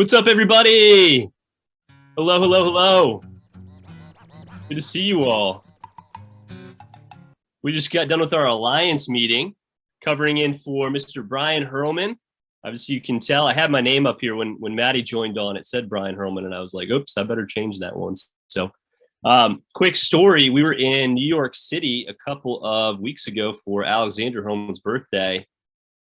What's up, everybody? Hello, hello, hello. Good to see you all. We just got done with our Alliance meeting, covering in for Mr. Brian Hurlman. Obviously, you can tell I had my name up here when Maddie joined on. It said Brian Hurlman, and I was like, oops, I better change that one. So, quick story. We were in New York City a couple of weeks ago for Alexander Hurlman's birthday,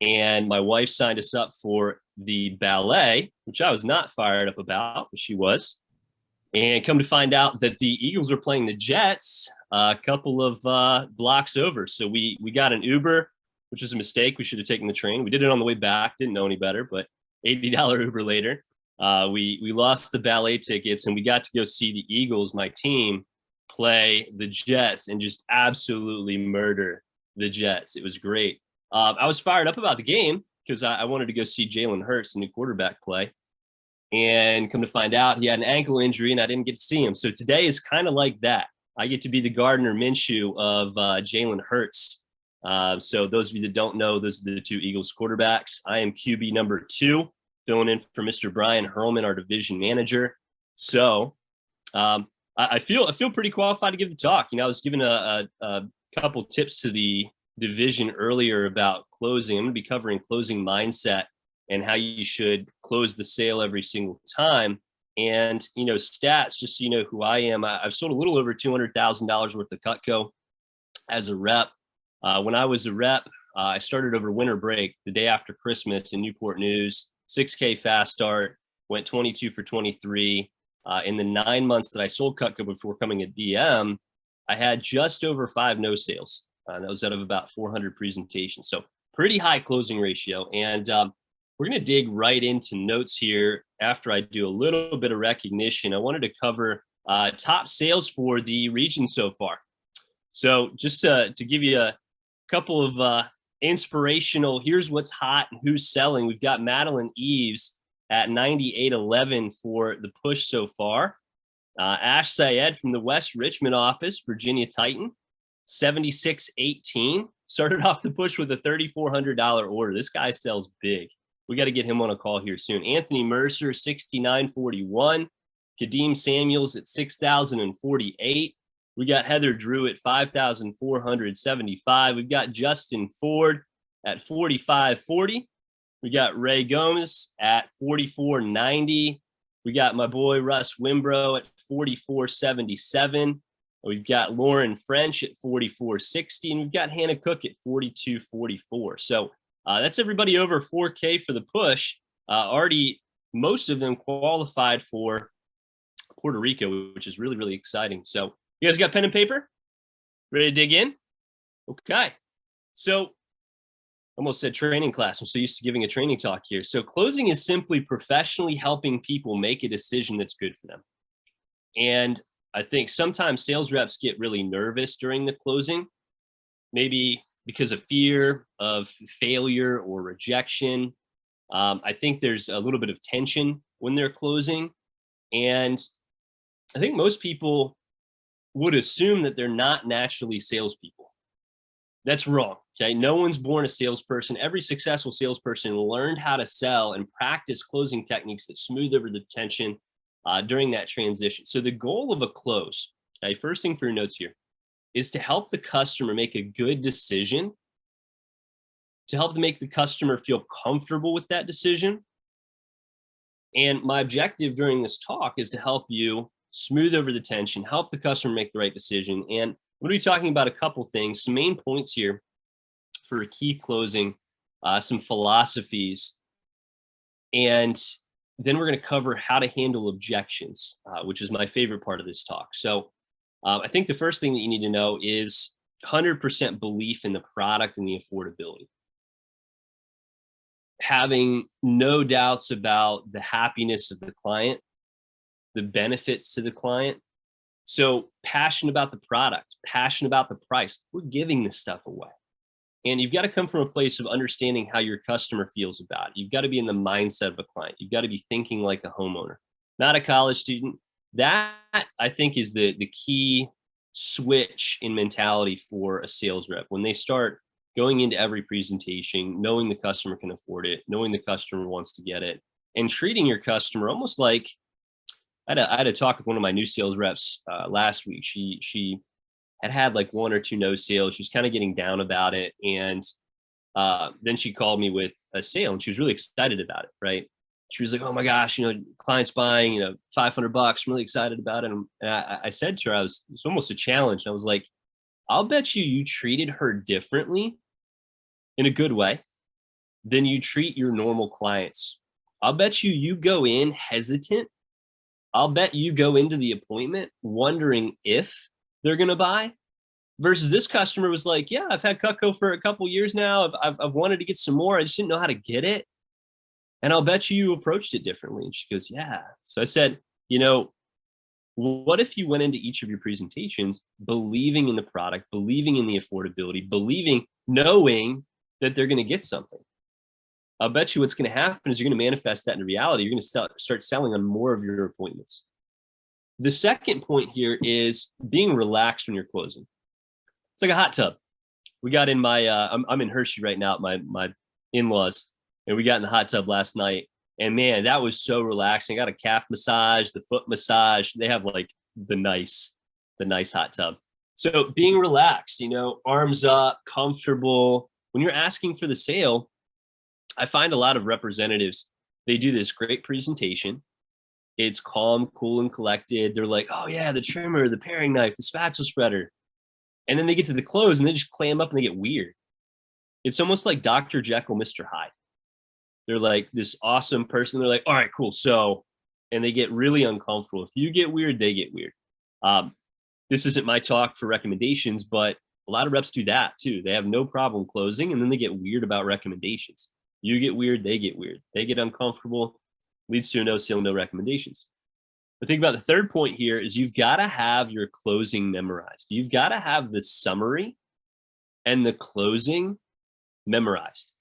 and my wife signed us up for the ballet, which I was not fired up about, but she was. And come to find out that the Eagles were playing the Jets a couple of blocks over. So we got an Uber, which was a mistake. We should have taken the train. We did it on the way back, didn't know any better, but $80 Uber later. We lost the ballet tickets, and we got to go see the Eagles, my team, play the Jets and just absolutely murder the Jets. It was great. I was fired up about the game because I wanted to go see Jalen Hurts, the new quarterback, play. And come to find out, he had an ankle injury, and I didn't get to see him. So today is kind of like that. I get to be the Gardner Minshew of Jalen Hurts. So those of you that don't know, those are the two Eagles quarterbacks. I am QB number 2, filling in for Mr. Brian Hurlman, our division manager. So I feel pretty qualified to give the talk. You know, I was given a couple tips to the division earlier about closing. I'm going to be covering closing mindset and how you should close the sale every single time. And, you know, stats, just so you know who I am, I've sold a little over $200,000 worth of Cutco as a rep. When I was a rep, I started over winter break the day after Christmas in Newport News, 6K fast start, went 22 for 23. In the 9 months that I sold Cutco before coming a DM, I had just over 5 no sales. That was out of about 400 presentations. So pretty high closing ratio. And we're going to dig right into notes here after I do a little bit of recognition. I wanted to cover top sales for the region so far. So just to give you a couple of inspirational, here's what's hot and who's selling. We've got Madeline Eves at 98.11 for the push so far. Ash Syed from the West Richmond office, Virginia Titan, 76.18. Started off the push with a $3,400 order. This guy sells big. We got to get him on a call here soon. Anthony Mercer, 69.41. Kadeem Samuels at 6,048. We got Heather Drew at 5,475. We've got Justin Ford at 45.40. We got Ray Gomez at 44.90. We got my boy Russ Wimbrow at 44.77. We've got Lauren French at 44.60. And we've got Hannah Cook at 42.44. So that's everybody over 4K for the push. Already, most of them qualified for Puerto Rico, which is really, really exciting. So you guys got pen and paper? Ready to dig in? Okay. So almost said training class. I'm so used to giving a training talk here. So closing is simply professionally helping people make a decision that's good for them. And I think sometimes sales reps get really nervous during the closing, maybe because of fear of failure or rejection. I think there's a little bit of tension when they're closing. And I think most people would assume that they're not naturally salespeople. That's wrong. Okay. No one's born a salesperson. Every successful salesperson learned how to sell and practice closing techniques that smooth over the tension during that transition. So the goal of a close, okay, first thing for your notes here, is to help the customer make a good decision, to help them make the customer feel comfortable with that decision. And my objective during this talk is to help you smooth over the tension, help the customer make the right decision. And I'm going to be talking about a couple things, some main points here for a key closing, some philosophies, and then we're going to cover how to handle objections, which is my favorite part of this talk. So I think the first thing that you need to know is 100% belief in the product and the affordability. Having no doubts about the happiness of the client, the benefits to the client. So passionate about the product, passionate about the price. We're giving this stuff away. And you've got to come from a place of understanding how your customer feels about it. You've got to be in the mindset of a client. You've got to be thinking like a homeowner, not a college student. That, I think, is the key switch in mentality for a sales rep. When they start going into every presentation, knowing the customer can afford it, knowing the customer wants to get it, and treating your customer almost like I had a talk with one of my new sales reps last week. She had like one or two no sales. She was kind of getting down about it, and then she called me with a sale, and she was really excited about it. Right? She was like, "Oh my gosh, client's buying, $500. I'm really excited about it." And I said to her, it's almost a challenge. I was like, "I'll bet you treated her differently in a good way than you treat your normal clients. I'll bet you go in hesitant. I'll bet you go into the appointment wondering if they're going to buy versus this customer was like, yeah, I've had Cutco for a couple years now. I've wanted to get some more. I just didn't know how to get it. And I'll bet you approached it differently." And she goes, yeah. So I said, what if you went into each of your presentations believing in the product, believing in the affordability, knowing that they're going to get something? I'll bet you what's going to happen is you're going to manifest that in reality. You're going to start selling on more of your appointments. The second point here is being relaxed when you're closing. It's like a hot tub. We got in my, I'm in Hershey right now at my in-laws, and we got in the hot tub last night. And man, that was so relaxing. I got a calf massage, the foot massage. They have like the nice hot tub. So being relaxed, arms up, comfortable. When you're asking for the sale, I find a lot of representatives, they do this great presentation. It's calm, cool, and collected. They're like, oh yeah, the trimmer, the paring knife, the spatula spreader. And then they get to the close and they just clam up and they get weird. It's almost like Dr. Jekyll, Mr. Hyde. They're like this awesome person. They're like, all right, cool. So, and they get really uncomfortable. If you get weird, they get weird. This isn't my talk for recommendations, but a lot of reps do that too. They have no problem closing and then they get weird about recommendations. You get weird, they get weird. They get uncomfortable, leads to a no sale, no recommendations. But think about the third point here is you've got to have your closing memorized. You've got to have the summary and the closing memorized.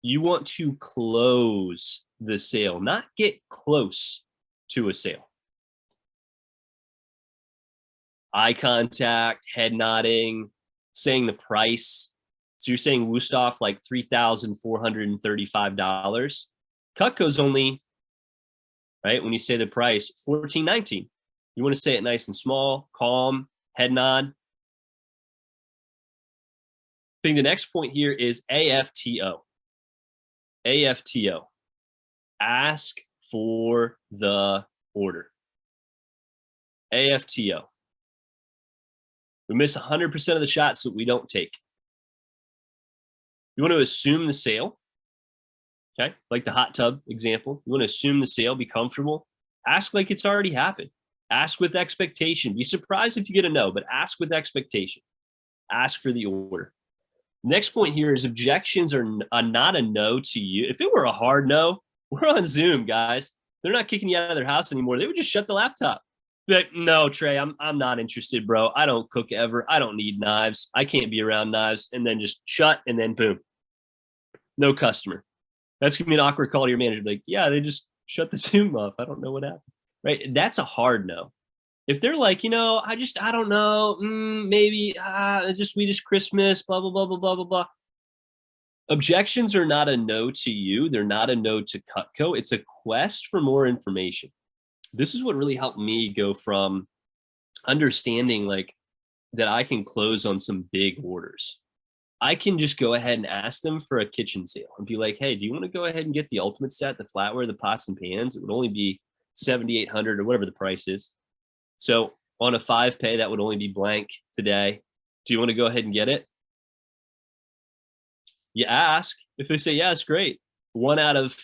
You want to close the sale, not get close to a sale. Eye contact, head nodding, saying the price. So you're saying Wusthof like $3,435. Cutco's only, right, when you say the price, $14.19. You want to say it nice and small, calm, head nod. I think the next point here is AFTO. AFTO. Ask for the order. AFTO. We miss 100% of the shots that we don't take. You want to assume the sale, okay? Like the hot tub example. You want to assume the sale, be comfortable. Ask like it's already happened. Ask with expectation. Be surprised if you get a no, but ask with expectation. Ask for the order. Next point here is objections are not a no to you. If it were a hard no, we're on Zoom, guys. They're not kicking you out of their house anymore. They would just shut the laptop. Be like, no, Trey, I'm not interested, bro. I don't cook ever. I don't need knives. I can't be around knives. And then just shut, and then boom. No customer. That's going to be an awkward call to your manager. Like, yeah, they just shut the Zoom off. I don't know what happened. Right? That's a hard no. If they're like, I don't know, maybe, we just Christmas, blah, blah, blah, blah, blah, blah, blah. Objections are not a no to you. They're not a no to Cutco. It's a quest for more information. This is what really helped me go from understanding like that I can close on some big orders. I can just go ahead and ask them for a kitchen sale and be like, hey, do you want to go ahead and get the ultimate set, the flatware, the pots and pans? It would only be $7,800 or whatever the price is. So on a 5-pay, that would only be blank today. Do you want to go ahead and get it? You ask. If they say yes, great. 1 out of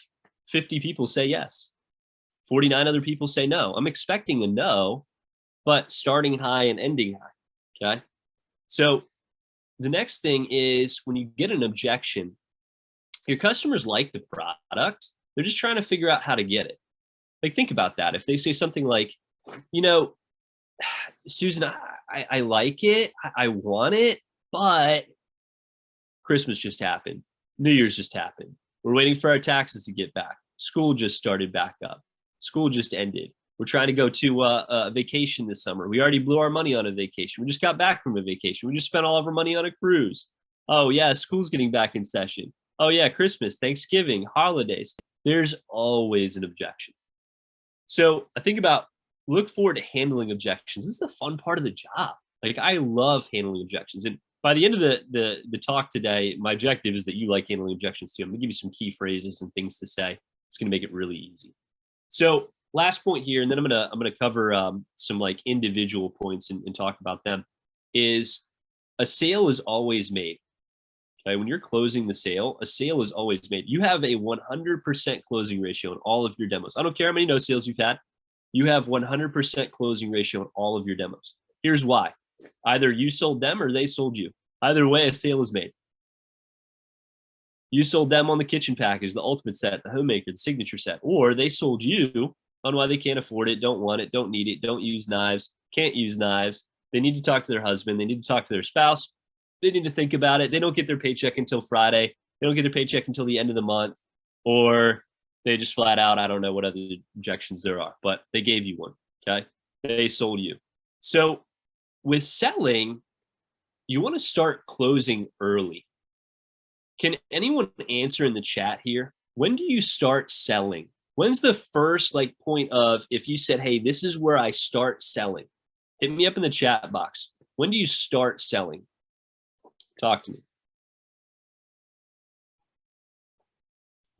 50 people say yes. 49 other people say no. I'm expecting a no, but starting high and ending high. Okay. So the next thing is when you get an objection, your customers like the product. They're just trying to figure out how to get it. Like, think about that. If they say something like, Susan, I like it. I want it, but Christmas just happened. New Year's just happened. We're waiting for our taxes to get back. School just started back up. School just ended. We're trying to go to a vacation this summer. We already blew our money on a vacation. We just got back from a vacation. We just spent all of our money on a cruise. Oh yeah, school's getting back in session. Oh yeah, Christmas, Thanksgiving, holidays. There's always an objection. So I think about look forward to handling objections. This is the fun part of the job. Like I love handling objections. And by the end of the talk today, my objective is that you like handling objections too. I'm gonna give you some key phrases and things to say. It's gonna make it really easy. So last point here, and then I'm gonna cover some like individual points and talk about them. Is a sale is always made. Okay, when you're closing the sale, a sale is always made. You have a 100% closing ratio in all of your demos. I don't care how many no sales you've had. You have 100% closing ratio in all of your demos. Here's why. Either you sold them or they sold you. Either way, a sale is made. You sold them on the kitchen package, the ultimate set, the homemaker, the signature set, or they sold you on why they can't afford it, don't want it, don't need it, don't use knives, can't use knives. They need to talk to their husband. They need to talk to their spouse. They need to think about it. They don't get their paycheck until Friday. They don't get their paycheck until the end of the month, or they just flat out, I don't know what other objections there are, but they gave you one. Okay. They sold you. So with selling, you want to start closing early. Can anyone answer in the chat here? When do you start selling? When's the first like point of, if you said, hey, this is where I start selling? Hit me up in the chat box. When do you start selling? Talk to me.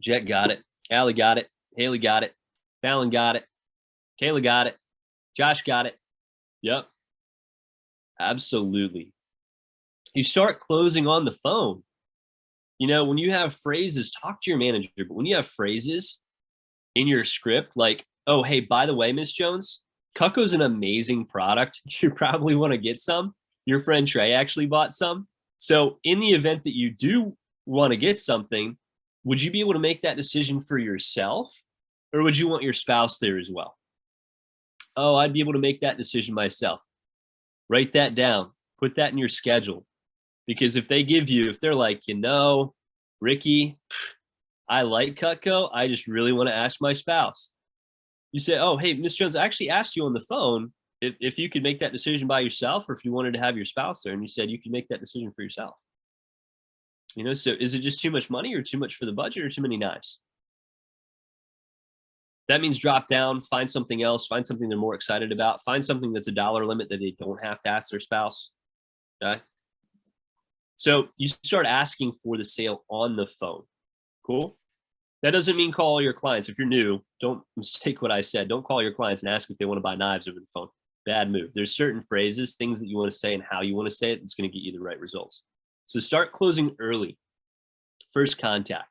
Jet got it. Allie got it. Haley got it. Fallon got it. Kayla got it. Josh got it. Yep. Absolutely. You start closing on the phone. You know, when you have phrases, talk to your manager, but when you have phrases in your script, like, oh, hey, by the way, Miss Jones, Cutco's an amazing product. You probably want to get some. Your friend Trey actually bought some. So in the event that you do want to get something, would you be able to make that decision for yourself, or would you want your spouse there as well? Oh, I'd be able to make that decision myself. Write that down. Put that in your schedule. Because if they give you, if they're like, you know, Ricky, I like Cutco, I just really want to ask my spouse. You say, oh, hey, Miss Jones, I actually asked you on the phone if you could make that decision by yourself, or if you wanted to have your spouse there, and you said you could make that decision for yourself. You know, so is it just too much money, or too much for the budget, or too many knives? That means drop down, find something else, find something they're more excited about, find something that's a dollar limit that they don't have to ask their spouse. Okay. So you start asking for the sale on the phone. Cool. That doesn't mean call all your clients. If you're new, don't mistake what I said. Don't call your clients and ask if they want to buy knives over the phone. Bad move. There's certain phrases, things that you want to say and how you want to say it that's going to get you the right results. So start closing early. First contact.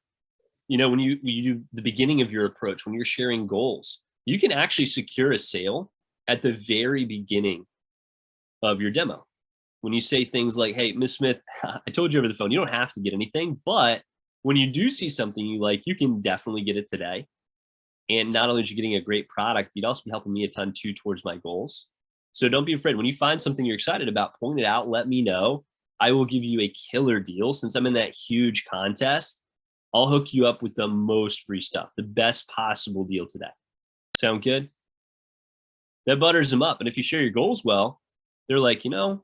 You know, when you do the beginning of your approach, when you're sharing goals, you can actually secure a sale at the very beginning of your demo. When you say things like, hey, Miss Smith, I told you over the phone, you don't have to get anything, but when you do see something you like, you can definitely get it today. And not only are you getting a great product, you'd also be helping me a ton too towards my goals. So don't be afraid. When you find something you're excited about, point it out, let me know. I will give you a killer deal. Since I'm in that huge contest, I'll hook you up with the most free stuff, the best possible deal today. Sound good? That butters them up. And if you share your goals well, they're like, you know,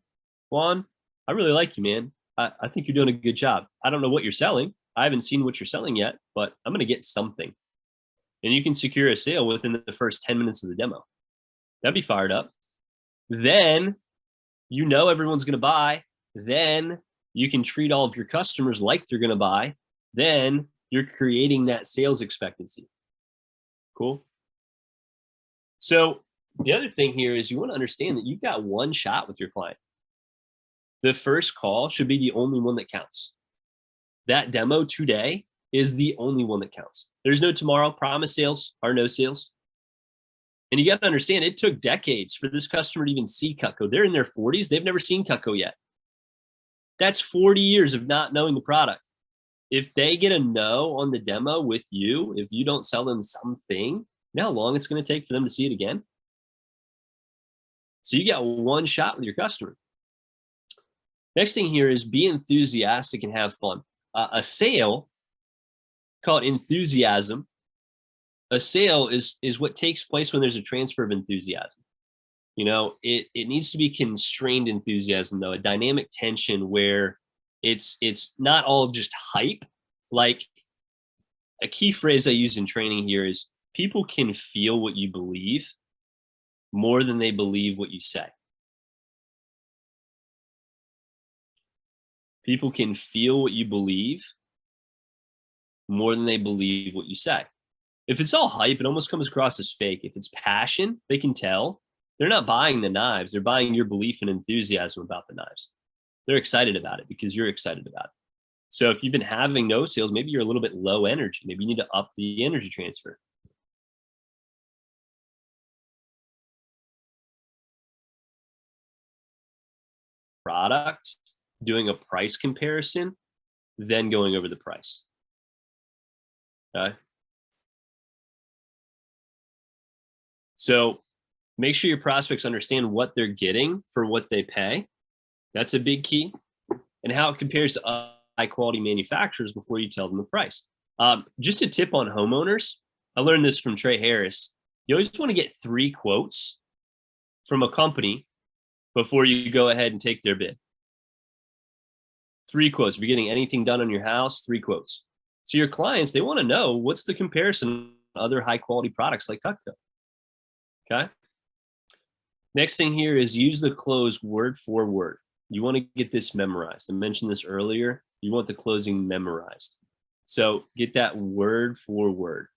Juan, I really like you, man. I think you're doing a good job. I don't know what you're selling. I haven't seen what you're selling yet, but I'm going to get something. And you can secure a sale within the first 10 minutes of the demo. That'd be fired up. Then you know everyone's going to buy. Then you can treat all of your customers like they're going to buy. Then you're creating that sales expectancy. Cool. So the other thing here is you want to understand that you've got one shot with your client. The first call should be the only one that counts. That demo today is the only one that counts. There's no tomorrow. Promise sales are no sales. And you got to understand, it took decades for this customer to even see Cutco. They're in their 40s. They've never seen Cutco yet. That's 40 years of not knowing the product. If they get a no on the demo with you, if you don't sell them something, you know how long it's going to take for them to see it again? So you got one shot with your customer. Next thing here is be enthusiastic and have fun. A sale, call it enthusiasm. A sale is what takes place when there's a transfer of enthusiasm. You know, it needs to be constrained enthusiasm, though, a dynamic tension where it's not all just hype, Like, a key phrase I use in training here is people can feel what you believe more than they believe what you say. People can feel what you believe more than they believe what you say. If it's all hype, it almost comes across as fake. If it's passion, they can tell. They're not buying the knives. They're buying your belief and enthusiasm about the knives. They're excited about it because you're excited about it. So if you've been having no sales, maybe you're a little bit low energy. Maybe you need to up the energy transfer. Product, doing a price comparison, then going over the price. Okay. So make sure your prospects understand what they're getting for what they pay. That's a big key. And how it compares to high quality manufacturers before you tell them the price. Just a tip on homeowners. I learned this from Trey Harris. You always want to get 3 quotes from a company before you go ahead and take their bid. 3 quotes. If you're getting anything done on your house, 3 quotes. So your clients, they want to know what's the comparison to other high quality products like Cutco. Okay. Next thing here is use the close word for word. You want to get this memorized. I mentioned this earlier. You want the closing memorized. So get that word for word.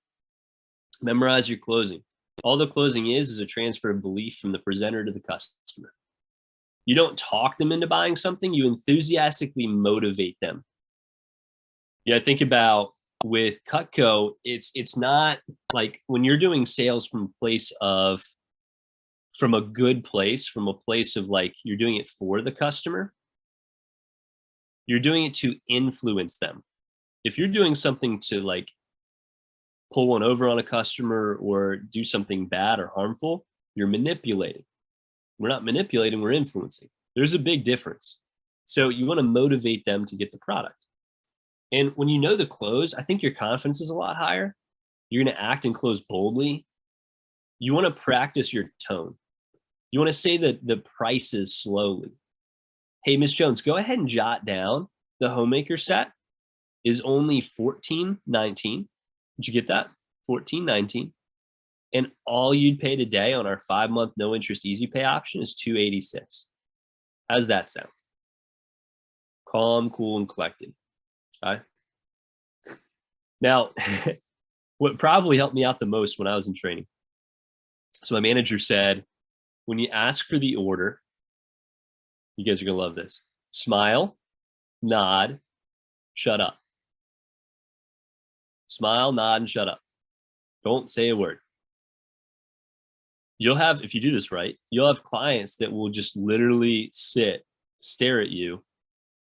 Memorize your closing. All the closing is a transfer of belief from the presenter to the customer. You don't talk them into buying something. You enthusiastically motivate them. Yeah, think about with Cutco, it's not like when you're doing sales from a good place, from a place of like you're doing it for the customer, you're doing it to influence them. If you're doing something to like pull one over on a customer or do something bad or harmful, you're manipulating. We're not manipulating, we're influencing. There's a big difference. So you want to motivate them to get the product. And when you know the close, I think your confidence is a lot higher. You're going to act and close boldly. You want to practice your tone. You want to say the prices slowly. Hey, Miss Jones, go ahead and jot down the homemaker set is only $14.19. Did you get that? $14.19. And all you'd pay today on our 5-month no interest easy pay option is $286. How's that sound? Calm, cool, and collected. Okay. Now, what probably helped me out the most when I was in training. So my manager said, when you ask for the order, you guys are going to love this. Smile, nod, shut up. Smile, nod, and shut up. Don't say a word. You'll have, if you do this right, you'll have clients that will just literally stare at you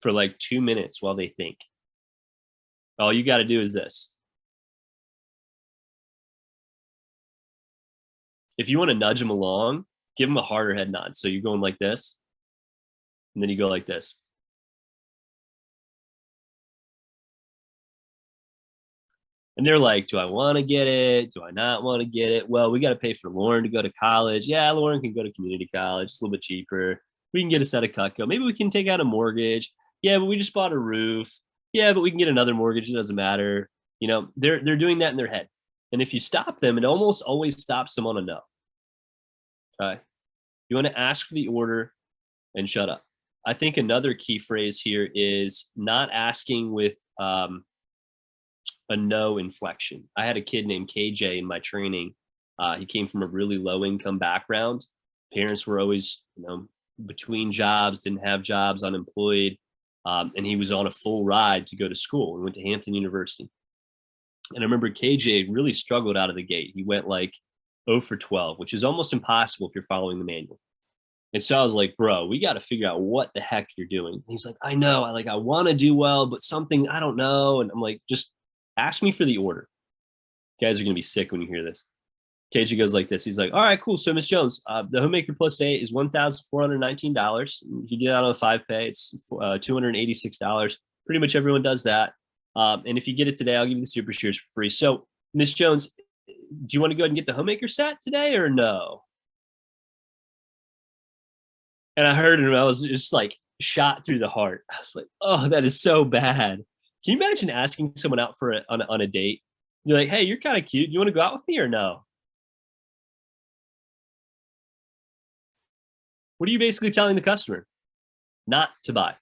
for like 2 minutes while they think. All you got to do is this. If you want to nudge them along, give them a harder head nod. So you're going like this, and then you go like this. And they're like, do I want to get it? Do I not want to get it? Well, we got to pay for Lauren to go to college. Yeah, Lauren can go to community college. It's a little bit cheaper. We can get a set of Cutco. Maybe we can take out a mortgage. Yeah, but we just bought a roof. Yeah, but we can get another mortgage. It doesn't matter. You know, they're doing that in their head. And if you stop them, it almost always stops them on a no. Okay. You want to ask for the order and shut up. I think another key phrase here is not asking with a no inflection. I had a kid named KJ in my training. He came from a really low income background. Parents were always, between jobs, didn't have jobs, unemployed. And he was on a full ride to go to school. We went to Hampton University. And I remember KJ really struggled out of the gate. He went like 0 for 12, which is almost impossible if you're following the manual. And so I was like, bro, we got to figure out what the heck you're doing. And he's like, I know, I want to do well, but something, I don't know. And I'm like, just ask me for the order. You guys are going to be sick when you hear this. KJ goes like this. He's like, all right, cool. So Miss Jones, the Homemaker Plus A is $1,419. If you get out on a 5-pay, it's $286. Pretty much everyone does that. And if you get it today, I'll give you the Super Shares for free. So Miss Jones, do you want to go ahead and get the Homemaker set today or no? And I heard him. I was just like shot through the heart. I was like, oh, that is so bad. Can you imagine asking someone out for on a date? You're like, hey, you're kind of cute. You want to go out with me or no? What are you basically telling the customer? Not to buy.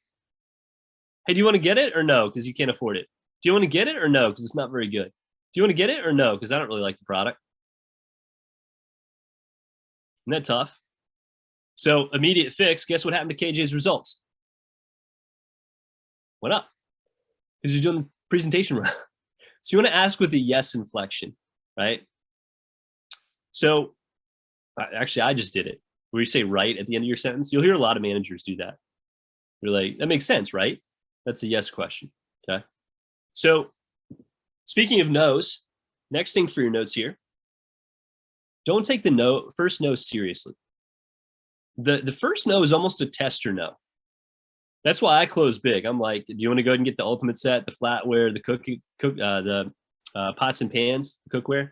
Hey, do you want to get it or no? Because you can't afford it. Do you want to get it or no? Because it's not very good. Do you want to get it or no? Because I don't really like the product. Isn't that tough? So immediate fix, guess what happened to KJ's results? Went up. Because you're doing the presentation wrong. So you want to ask with a yes inflection, right? So actually, I just did it. Where you say right at the end of your sentence, you'll hear a lot of managers do that. You're like, that makes sense, right? That's a yes question, okay? So speaking of no's, next thing for your notes here, don't take the first no seriously. The first no is almost a tester no. That's why I close big. I'm like, do you want to go ahead and get the ultimate set, the flatware, the pots and pans, the cookware?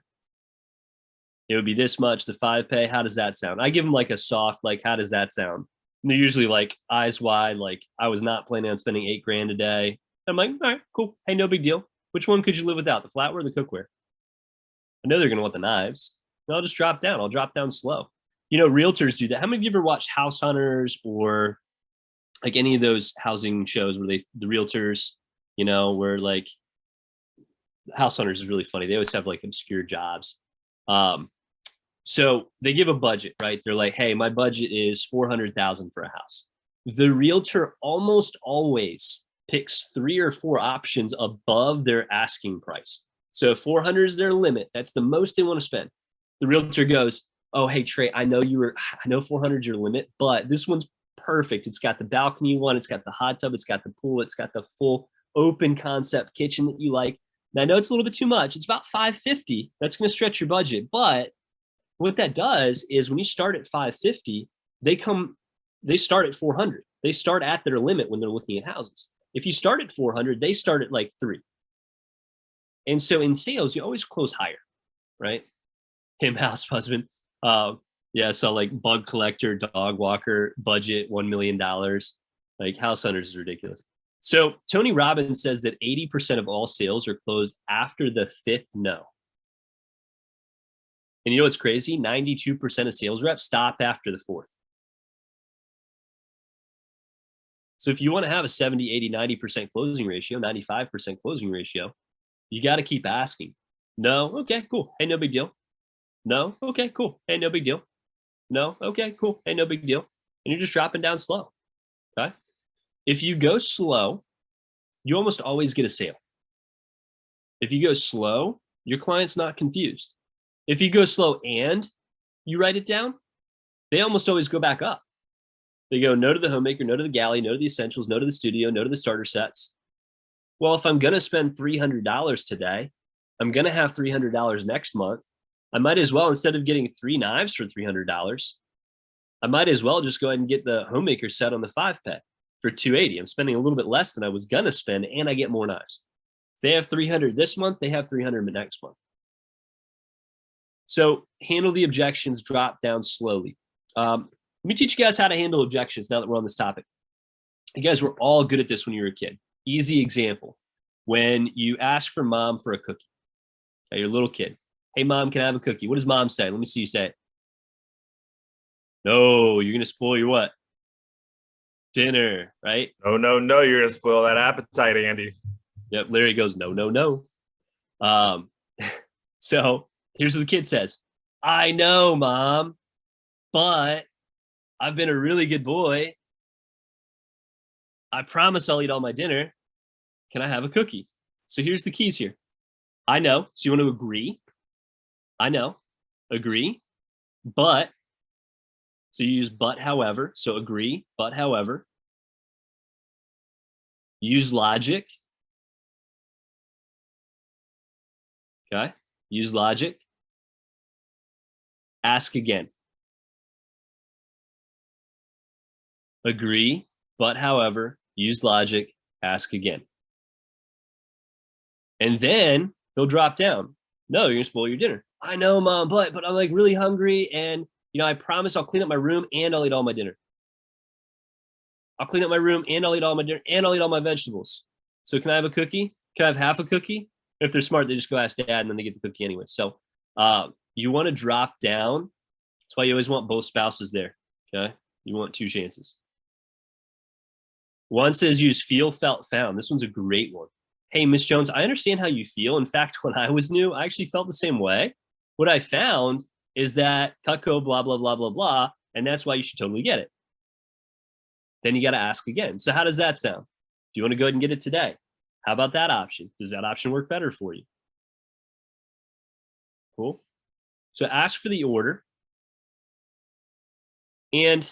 It would be this much, the 5 pay. How does that sound? I give them like a soft, like, how does that sound? And they're usually like eyes wide, like I was not planning on spending $8,000 a day. I'm like, all right, cool. Hey, no big deal. Which one could you live without, the flatware or the cookware? I know they're going to want the knives. And I'll just drop down. I'll drop down slow. You know, realtors do that. How many of you ever watched House Hunters or like any of those housing shows where the realtors, you know, where like House Hunters is really funny. They always have like obscure jobs. So they give a budget, right? They're like, hey, my budget is $400,000 for a house. The realtor almost always picks 3 or 4 options above their asking price. So 400 is their limit. That's the most they want to spend. The realtor goes, oh, hey, Trey, I know 400 is your limit, but this one's perfect. It's got the balcony one. It's got the hot tub. It's got the pool. It's got the full open concept kitchen that you like. Now, I know it's a little bit too much. It's about $550. That's going to stretch your budget. But what that does is when you start at $550, they start at $400. They start at their limit when they're looking at houses. If you start at $400, they start at like $3. And so in sales, you always close higher, right? Him, house husband. Yeah, so like bug collector, dog walker, budget $1 million. Like House Hunters is ridiculous. So Tony Robbins says that 80% of all sales are closed after the 5th no. And you know what's crazy? 92% of sales reps stop after the 4th. So if you want to have a 70, 80, 90% closing ratio, 95% closing ratio, you got to keep asking. No, okay, cool. Hey, no big deal. No, okay, cool. Hey, no big deal. No, okay, cool. Hey, no big deal. And you're just dropping down slow. Okay. If you go slow, you almost always get a sale. If you go slow, your client's not confused. If you go slow and you write it down, they almost always go back up. They go no to the homemaker, no to the galley, no to the essentials, no to the studio, no to the starter sets. Well, if I'm going to spend $300 today, I'm going to have $300 next month. I might as well, instead of getting 3 knives for $300, I might as well just go ahead and get the homemaker set on the 5 pay for $280. I'm spending a little bit less than I was going to spend, and I get more knives. They have 300 this month. They have 300 next month. So handle the objections, drop down slowly. Let me teach you guys how to handle objections now that we're on this topic. You guys were all good at this when you were a kid. Easy example. When you ask for mom for a cookie, okay, you're a little kid. Hey, mom, can I have a cookie? What does mom say? Let me see you say it. No, you're going to spoil your what? Dinner, right? No, no, no. You're going to spoil that appetite, Andy. Yep. Larry goes, no, no, no. So here's what the kid says. I know, mom, but I've been a really good boy. I promise I'll eat all my dinner. Can I have a cookie? So here's the keys here. I know. So you want to agree? I know. Agree. But. So you use but however. So agree, but however. Use logic. Okay. Use logic. Ask again. Agree, but however, use logic, ask again. And then they'll drop down. No, you're gonna spoil your dinner. I know, mom, but I'm like really hungry, and I promise I'll clean up my room and I'll eat all my dinner. I'll clean up my room and I'll eat all my dinner and I'll eat all my vegetables. So can I have a cookie? Can I have half a cookie? If they're smart, they just go ask dad and then they get the cookie anyway. So you want to drop down. That's why you always want both spouses there. Okay. You want 2 chances. One says use feel, felt, found. This one's a great one. Hey, Miss Jones, I understand how you feel. In fact, when I was new, I actually felt the same way. What I found is that Cutco, blah, blah, blah, blah, blah. And that's why you should totally get it. Then you got to ask again. So how does that sound? Do you want to go ahead and get it today? How about that option? Does that option work better for you? Cool. So ask for the order. And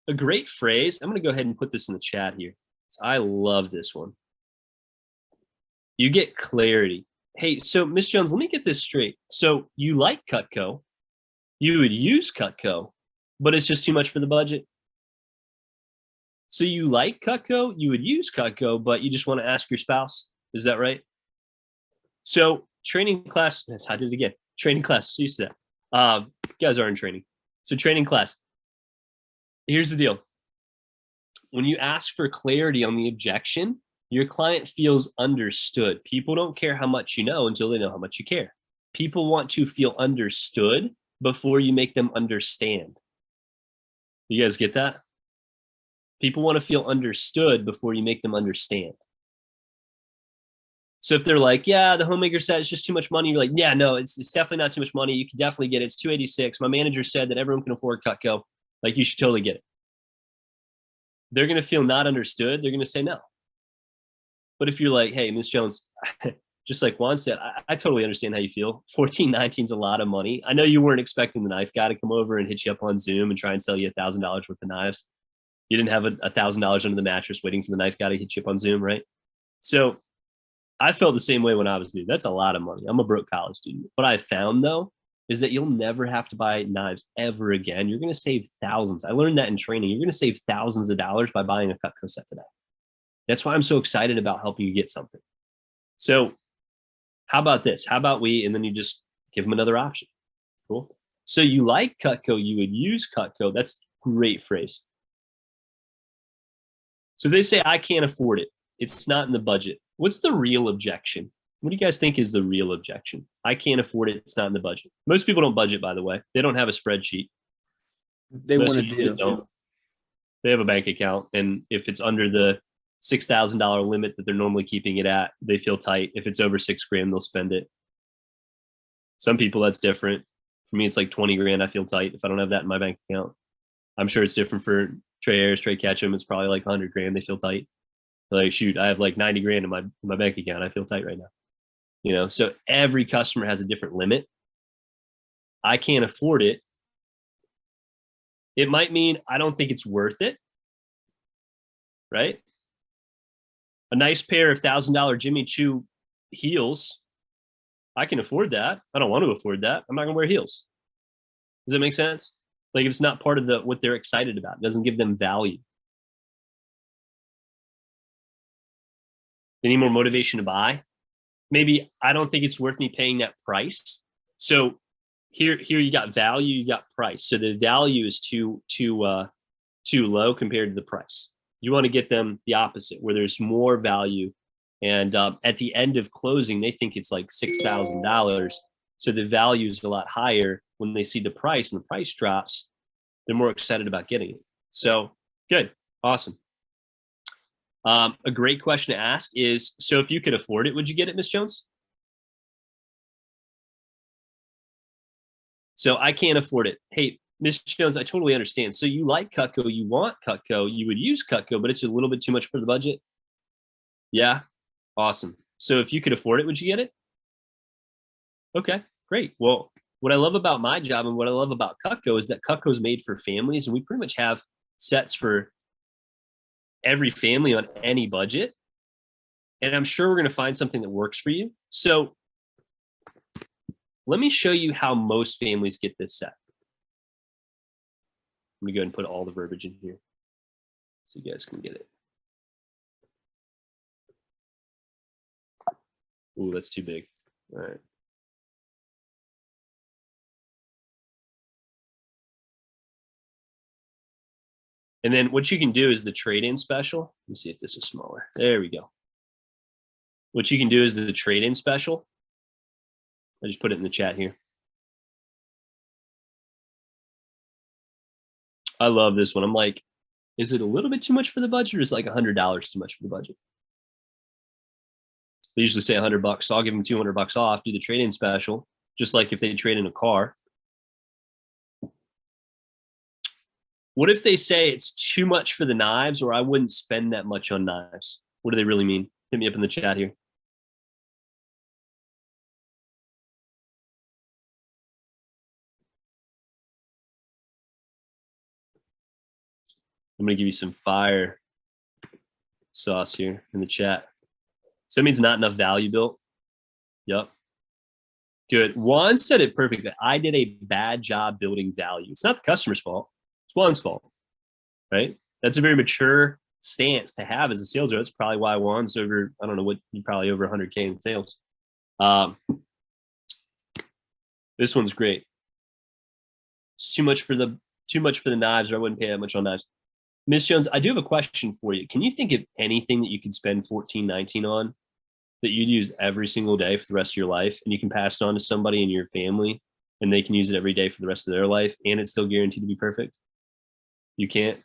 a great phrase, I'm going to go ahead and put this in the chat here. I love this one. You get clarity. Hey, so Miss Jones, let me get this straight. So you like Cutco, you would use Cutco, but it's just too much for the budget. So you like Cutco, you would use Cutco, but you just want to ask your spouse. Is that right? So training class, yes, I did it again. Training class, used to that. You guys are in training. So training class. Here's the deal. When you ask for clarity on the objection, your client feels understood. People don't care how much you know until they know how much you care. People want to feel understood before you make them understand. You guys get that? People want to feel understood before you make them understand. So if they're like, yeah, the homemaker said it's just too much money, you're like, yeah, no, it's definitely not too much money. You can definitely get it. It's $286. My manager said that everyone can afford Cutco. Like, you should totally get it. They're going to feel not understood. They're going to say no. But if you're like, hey, Miss Jones, just like Juan said, I totally understand how you feel. $14.19 is a lot of money. I know you weren't expecting the knife guy to come over and hit you up on Zoom and try and sell you $1,000 worth of knives. You didn't have $1,000 under the mattress waiting for the knife guy to hit you up on Zoom, right? So I felt the same way when I was new. That's a lot of money. I'm a broke college student. What I found, though, is that you'll never have to buy knives ever again. You're going to save thousands. I learned that in training. You're going to save thousands of dollars by buying a Cutco set today. That's why I'm so excited about helping you get something. So how about this? How about and then you just give them another option. Cool. So you like Cutco, you would use Cutco. That's a great phrase. So they say, I can't afford it. It's not in the budget. What's the real objection? What do you guys think is the real objection? I can't afford it. It's not in the budget. Most people don't budget, by the way. They don't have a spreadsheet. They want to do. Don't. They have a bank account. And if it's under the $6,000 limit that they're normally keeping it at, they feel tight. If it's over $6,000, they'll spend it. Some people, that's different. For me, it's like 20 grand. I feel tight if I don't have that in my bank account. I'm sure it's different for Trey Ayers, Trey Ketchum. It's probably like 100 grand. They feel tight. They're like, shoot, I have like 90 grand in my bank account. I feel tight right now. You know, so every customer has a different limit. I can't afford it. It might mean I don't think it's worth it, right? A nice pair of $1,000 Jimmy Choo heels, I can afford that. I don't want to afford that. I'm not going to wear heels. Does that make sense? Like, if it's not part of what they're excited about, it doesn't give them value. They need more motivation to buy. Maybe I don't think it's worth me paying that price. So here you got value, you got price. So the value is too low compared to the price. You want to get them the opposite, where there's more value. And at the end of closing, they think it's like $6,000. So the value is a lot higher. When they see the price and the price drops, they're more excited about getting it. So good. Awesome. A great question to ask is, so if you could afford it, would you get it, Miss Jones? So I can't afford it. Hey, Miss Jones, I totally understand. So you like Cutco, you want Cutco, you would use Cutco, but it's a little bit too much for the budget. Yeah. Awesome. So if you could afford it, would you get it? Okay, great. Well, what I love about my job and what I love about Cutco is that Cutco is made for families, and we pretty much have sets for every family on any budget. And I'm sure we're going to find something that works for you. So let me show you how most families get this set. Let me go ahead and put all the verbiage in here so you guys can get it. Ooh, that's too big. All right. And then what you can do is the trade-in special. Let me see if this is smaller. There we go. What you can do is the trade-in special. I just put it in the chat here. I love this one. I'm like, is it a little bit too much for the budget, or is it like $100 too much for the budget? They usually say $100, so I'll give them $200 off, do the trade-in special, just like if they trade in a car. What if they say it's too much for the knives, or I wouldn't spend that much on knives? What do they really mean? Hit me up in the chat here. I'm going to give you some fire sauce here in the chat. So it means not enough value built. Yep. Good. Juan said it perfectly. I did a bad job building value. It's not the customer's fault. It's Juan's fault, right? That's a very mature stance to have as a sales rep. That's probably why Juan's over, I don't know what, probably over 100K in sales. This one's great. It's too much for the knives, or I wouldn't pay that much on knives. Miss Jones, I do have a question for you. Can you think of anything that you could spend $14.19 on that you'd use every single day for the rest of your life, and you can pass it on to somebody in your family and they can use it every day for the rest of their life, and it's still guaranteed to be perfect? You can't?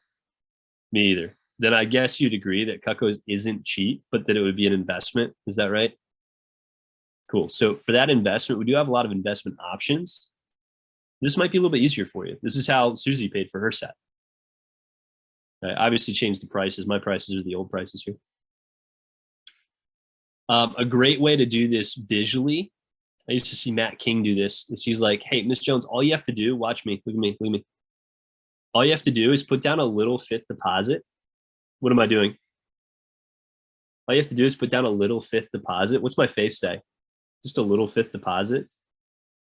Me either. Then I guess you'd agree that Cutco isn't cheap, but that it would be an investment. Is that right? Cool. So for that investment, we do have a lot of investment options. This might be a little bit easier for you. This is how Susie paid for her set. I obviously changed the prices. My prices are the old prices here. A great way to do this visually, I used to see Matt King do this, is he's like, hey, Miss Jones, all you have to do, watch me, look at me, look at me. All you have to do is put down a little fifth deposit. What am I doing? All you have to do is put down a little fifth deposit. What's my face say? Just a little fifth deposit.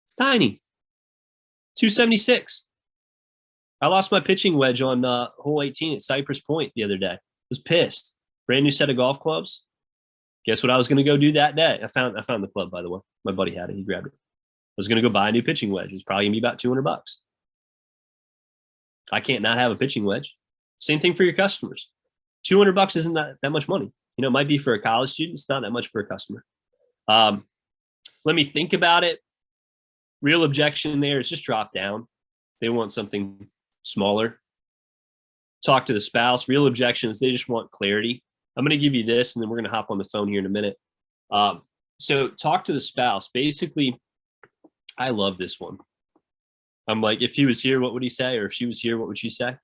It's tiny. 276. I lost my pitching wedge on hole 18 at Cypress Point the other day. I was pissed. Brand new set of golf clubs. Guess what I was going to go do that day? I found the club, by the way. My buddy had it. He grabbed it. I was going to go buy a new pitching wedge. It was probably going to be about $200. I can't not have a pitching wedge. Same thing for your customers. $200 isn't that much money. You know, it might be for a college student. It's not that much for a customer. Let me think about it. Real objection there is just drop down. They want something smaller. Talk to the spouse. Real objections, they just want clarity. I'm going to give you this, and then we're going to hop on the phone here in a minute. So talk to the spouse. Basically, I love this one. I'm like, if he was here, what would he say? Or if she was here, what would she say?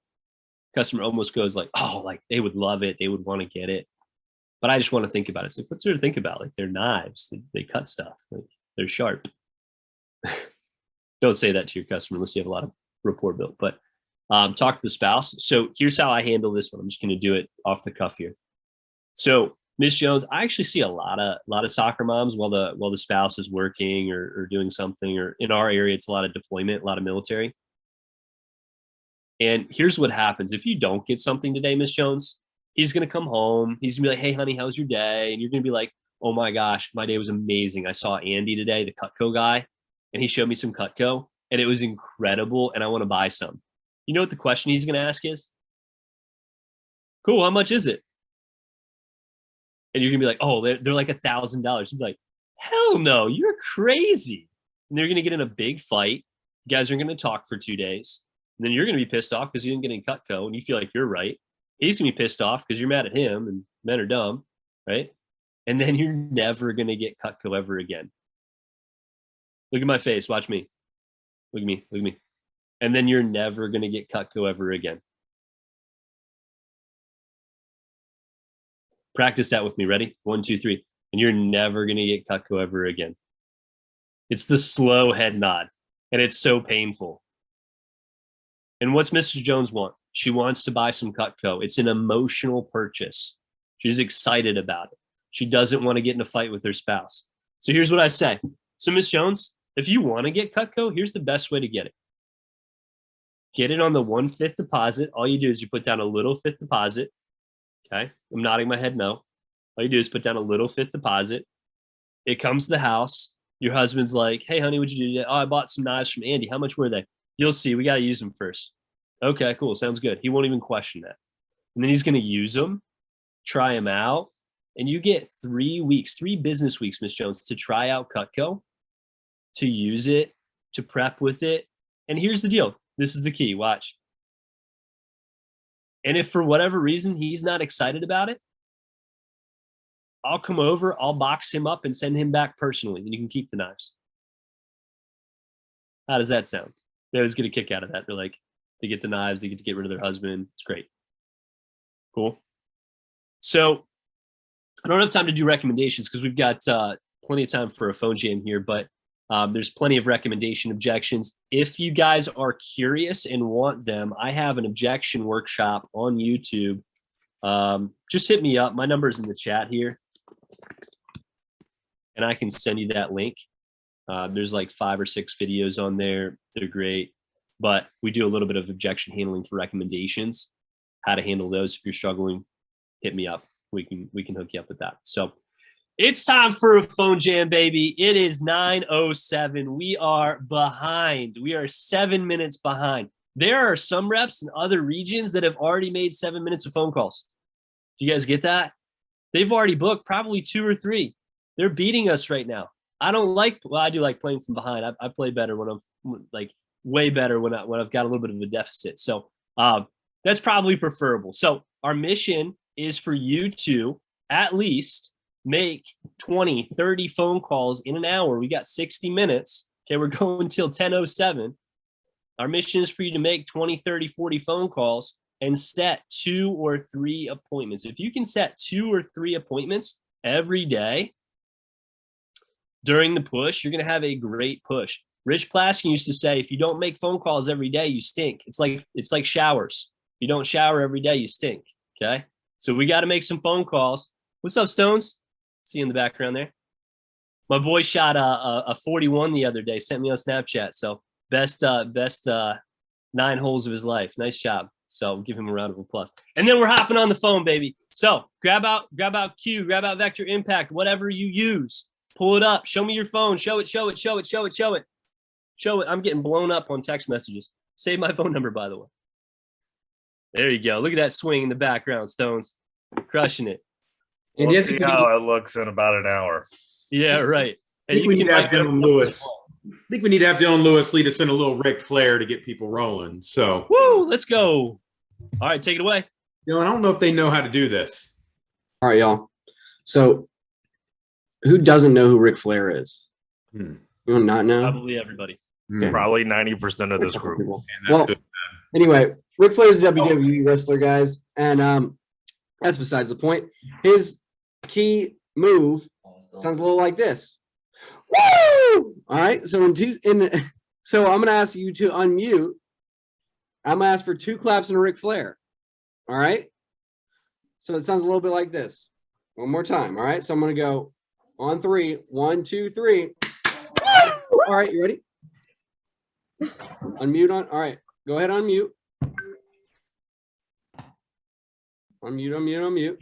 Customer almost goes like, oh, like they would love it. They would want to get it. But I just want to think about it. It's like, what's there to think about? Like, they're knives. They cut stuff. Like, they're sharp. Don't say that to your customer unless you have a lot of rapport built. But talk to the spouse. So here's how I handle this one. I'm just going to do it off the cuff here. So Miss Jones, I actually see a lot of soccer moms while the spouse is working or doing something, or in our area, it's a lot of deployment, a lot of military. And here's what happens. If you don't get something today, Miss Jones, he's going to come home. He's going to be like, hey, honey, how's your day? And you're going to be like, oh my gosh, my day was amazing. I saw Andy today, the Cutco guy, and he showed me some Cutco, and it was incredible, and I want to buy some. You know what the question he's going to ask is? Cool, how much is it? And you're going to be like, oh, they're like $1,000. He's like, hell no, you're crazy. And they're going to get in a big fight. You guys are going to talk for 2 days. And then you're going to be pissed off because you didn't get in Cutco, and you feel like you're right. He's going to be pissed off because you're mad at him, and men are dumb, right? And then you're never going to get Cutco ever again. Look at my face. Watch me. Look at me. Look at me. And then you're never going to get Cutco ever again. Practice that with me. Ready? 1, 2, 3. And you're never going to get Cutco ever again. It's the slow head nod, and it's so painful. And what's Mrs. Jones want? She wants to buy some Cutco. It's an emotional purchase. She's excited about it. She doesn't want to get in a fight with her spouse. So here's what I say. So Miss Jones, if you want to get Cutco, here's the best way to get it. Get it on the 1/5 deposit. All you do is you put down a little fifth deposit. Okay. I'm nodding my head no. All you do is put down a little fifth deposit. It comes to the house. Your husband's like, hey, honey, what'd you do today? Oh, I bought some knives from Andy. How much were they? You'll see. We got to use them first. Okay, cool. Sounds good. He won't even question that. And then he's going to use them, try them out, and you get 3 weeks, 3 business weeks, Miss Jones, to try out Cutco, to use it, to prep with it. And here's the deal. This is the key. Watch. And if for whatever reason he's not excited about it, I'll come over, I'll box him up and send him back personally, and you can keep the knives. How does that sound? They always get a kick out of that. They're like, they get the knives, they get to get rid of their husband. It's great. Cool. So I don't have time to do recommendations because we've got plenty of time for a phone jam here, but there's plenty of recommendation objections. If you guys are curious and want them, I have an objection workshop on YouTube. Just hit me up. My number is in the chat here, and I can send you that link. There's like 5 or 6 videos on there. They're great, but we do a little bit of objection handling for recommendations, how to handle those. If you're struggling, hit me up. We can hook you up with that. So it's time for a phone jam, baby. It is 9:07. We are behind. We are 7 minutes behind. There are some reps in other regions that have already made 7 minutes of phone calls. Do you guys get that? They've already booked probably 2 or 3. They're beating us right now. I don't like, well, I do like playing from behind. I play better when I'm like way better when I've got a little bit of a deficit. So that's probably preferable. So our mission is for you to at least make 20, 30 phone calls in an hour. We got 60 minutes. Okay, we're going until 10:07. Our mission is for you to make 20, 30, 40 phone calls and set 2 or 3 appointments. If you can set 2 or 3 appointments every day during the push, you're going to have a great push. Rich Plaskin used to say, if you don't make phone calls every day, you stink. It's like showers. If you don't shower every day, you stink. Okay. So we got to make some phone calls. What's up, Stones? See you in the background there. My boy shot a 41 the other day, sent me on Snapchat. So best 9 holes of his life. Nice job. So give him a round of applause. And then we're hopping on the phone, baby. So grab out Q, grab out Vector Impact, whatever you use. Pull it up. Show me your phone. Show it. I'm getting blown up on text messages. Save my phone number, by the way. There you go. Look at that swing in the background, Stones. Crushing it. We'll see how it looks in about an hour. Yeah, right. I think we need to have Dylan Lewis. I think we need to have Dylan Lewis lead us in a little Ric Flair to get people rolling. So, woo, let's go. All right, take it away. Dylan, I don't know if they know how to do this. All right, y'all. So, who doesn't know who Ric Flair is? You do not know? Probably everybody. Okay. Probably 90% of this group. Well, anyway, Ric Flair is a WWE wrestler, guys, and that's besides the point. His key move sounds a little like this. Woo! All right. So so I'm gonna ask you to unmute. I'm gonna ask for 2 claps and a Ric Flair. All right. So it sounds a little bit like this. One more time. All right. So I'm gonna go on 3. 1, 2, 3. All right. You ready? Unmute on. All right. Go ahead. Unmute. Unmute.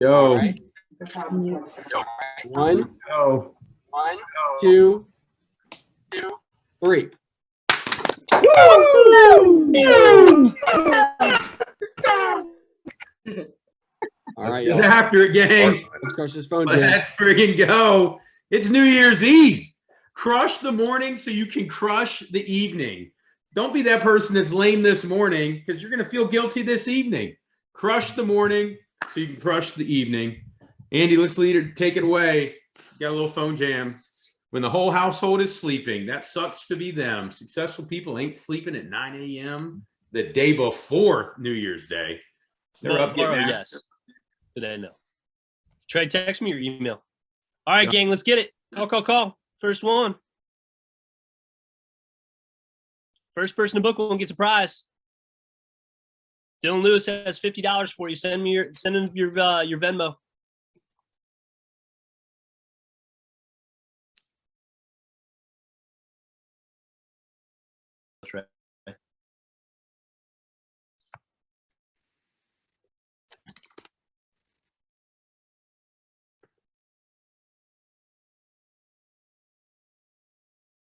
Yo. All right. 1, 2, 3. All right, y'all. After it, gang. Let's crush this phone jam. Let's friggin' go. It's New Year's Eve. Crush the morning so you can crush the evening. Don't be that person that's lame this morning because you're going to feel guilty this evening. Crush the morning so you can crush the evening. Andy, let's take it away. Got a little phone jam. When the whole household is sleeping, that sucks to be them. Successful people ain't sleeping at 9 a.m. the day before New Year's Day. They're up getting after. Yes. Today, no. Trey, text me your email. All right, gang, let's get it. Call. First one. First person to book one gets a prize. Dylan Lewis has $50 for you. Send him your Venmo.